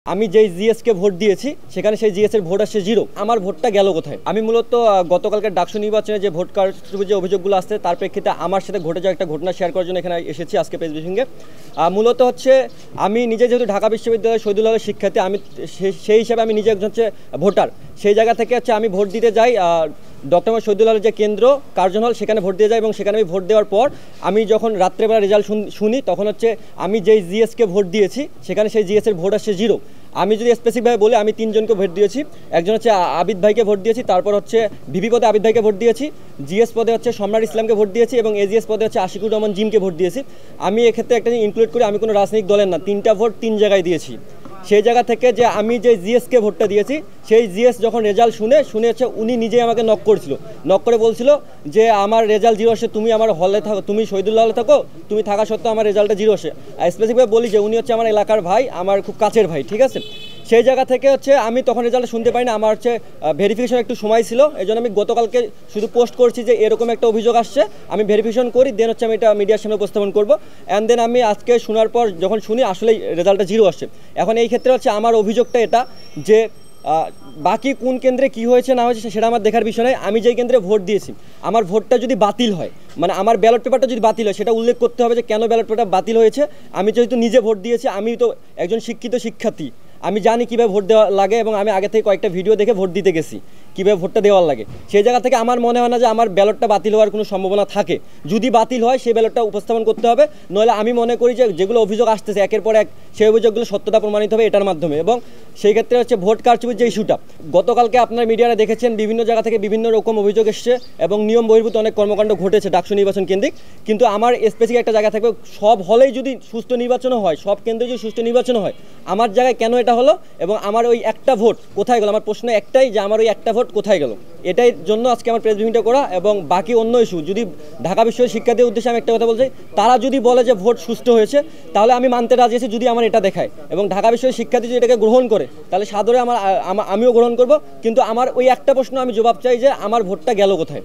আমি যেই GSK vote দিয়েছি সেখানে সেই জিএস এর ভোট আসছে 0। আমার ভোটটা গেল কোথায়? আমি মূলত গতকালকের ডাকসু নির্বাচনে যে ভোট কারচুপির যে অভিযোগগুলো আসছে তার প্রেক্ষিতে আমার সাথে ঘটে যাওয়া একটা ঘটনা শেয়ার করার জন্য এখানে এসেছি আজকে প্রেস ব্রিফিংয়ে। মূলত হচ্ছে আমি নিজে যেহেতু ঢাকা বিশ্ববিদ্যালয়ের শহীদুল্লাহের শিক্ষার্থী, আমি সেই হিসাবে আমি নিজে একজন হচ্ছে ভোটার। সেই জায়গা থেকে হচ্ছে আমি ভোট দিতে যাই ডক্টর মোহাম্মদ শহীদুল্লাহের যে কেন্দ্র কার্জন হল, সেখানে ভোট দিয়ে যাই এবং সেখানে আমি ভোট দেওয়ার পর আমি যখন রাত্রেবেলা রেজাল্ট শুনি তখন হচ্ছে আমি যেই জিএসকে ভোট দিয়েছি সেখানে সেই জিএস এর ভোট আসছে 0। আমি যদি স্পেসিফিকভাবে বলি, আমি 3 জনকে ভোট দিয়েছি। একজন হচ্ছে আবিদ ভাইকে ভোট দিয়েছি, তারপর হচ্ছে ভিপি পদে আবিদ ভাইকে ভোট দিয়েছি, জিএস পদে হচ্ছে সম্রাট ইসলামকে ভোট দিয়েছি এবং এজিএস পদে হচ্ছে আশিকুর রহমান জিমকে ভোট দিয়েছি। আমি এক্ষেত্রে একটা ইনক্লুড করি, আমি কোনো রাজনৈতিক দলের না, 3টা ভোট 3 জায়গায় দিয়েছি। সেই জায়গা থেকে যে আমি যে জিএসকে ভোটটা দিয়েছি সেই জিএস যখন রেজাল্ট শুনে হচ্ছে উনি নিজেই আমাকে নক করেছিল, নক করে বলছিল যে আমার রেজাল্ট 0 আসে, তুমি আমার হলে থাকো, তুমি শহীদুল্লাহ হলে থাকো, তুমি থাকা সত্ত্বেও আমার রেজাল্টটা 0 আসে। স্পেসিফিকভাবে বলি যে উনি হচ্ছে আমার এলাকার ভাই, আমার খুব কাছের ভাই, ঠিক আছে। সেই জায়গা থেকে হচ্ছে আমি তখন রেজাল্টটা শুনতে পাই না, আমার হচ্ছে ভেরিফিকেশন একটু সময় ছিল, এই জন্য আমি গতকালকে শুধু পোস্ট করছি যে এরকম একটা অভিযোগ আসছে, আমি ভেরিফিকেশন করি, দেন হচ্ছে আমি এটা মিডিয়ার সামনে উপস্থাপন করবো। অ্যান্ড দেন আমি আজকে শোনার পর যখন শুনি আসলেই রেজাল্টটা 0 আসছে। এখন এই ক্ষেত্রে হচ্ছে আমার অভিযোগটা এটা যে বাকি কোন কেন্দ্রে কি হয়েছে না হয়েছে সেটা আমার দেখার বিষয় নয়। আমি যেই কেন্দ্রে ভোট দিয়েছি আমার ভোটটা যদি বাতিল হয়, মানে আমার ব্যালট পেপারটা যদি বাতিল হয়, সেটা উল্লেখ করতে হবে যে কেন ব্যালট পেপারটা বাতিল হয়েছে। আমি যেহেতু নিজে ভোট দিয়েছি, আমি তো একজন শিক্ষিত শিক্ষার্থী, আমি জানি কীভাবে ভোট দেওয়া লাগে এবং আমি আগে থেকে কয়েকটা ভিডিও দেখে ভোট দিতে গেছি কীভাবে ভোটটা দেওয়ার লাগে। সেই জায়গা থেকে আমার মনে হয় না যে আমার ব্যালটটা বাতিল হওয়ার কোনো সম্ভাবনা থাকে। যদি বাতিল হয় সেই ব্যালটটা উপস্থাপন করতে হবে, নইলে আমি মনে করি যে যেগুলো অভিযোগ আসতেছে একের পর এক সেই অভিযোগগুলো সত্যতা প্রমাণিত হবে এটার মাধ্যমে। এবং সেই ক্ষেত্রে হচ্ছে ভোট কারচুপির যে ইস্যুটা গতকালকে আপনার মিডিয়াতে দেখেছেন, বিভিন্ন জায়গা থেকে বিভিন্ন রকম অভিযোগ এসছে এবং নিয়ম বহির্ভূত অনেক কর্মকাণ্ড ঘটেছে ডাকসু নির্বাচন কেন্দ্রিক। কিন্তু আমার স্পেসিফিক একটা জায়গা থাকবে, সব হলেই যদি সুষ্ঠু নির্বাচনও হয়, সব কেন্দ্রে যদি সুষ্ঠু নির্বাচনও হয়, আমার জায়গায় কেন এটা হলো এবং আমার ওই একটা ভোট কোথায় গেল? আমার প্রশ্ন একটাই যে আমার ওই একটা ভোট কোথায় গেল? এটাই জন্য আজকে আমার প্রেস ব্রিফিংটা করা। এবং বাকি অন্য ইস্যু যদি ঢাকা বিশ্ববিদ্যালয়ের শিক্ষার্থীদের উদ্দেশ্যে আমি একটা কথা বলছি, তারা যদি বলে যে ভোট সুষ্ঠু হয়েছে তাহলে আমি মানতে রাজি আছি যদি আমার এটা দেখায়, এবং ঢাকা বিশ্ববিদ্যালয়ের শিক্ষার্থী যদি এটাকে গ্রহণ করে তাহলে সাদরে আমিও গ্রহণ করব। কিন্তু আমার ওই একটা প্রশ্ন আমি জবাব চাই যে আমার ভোটটা গেল কোথায়?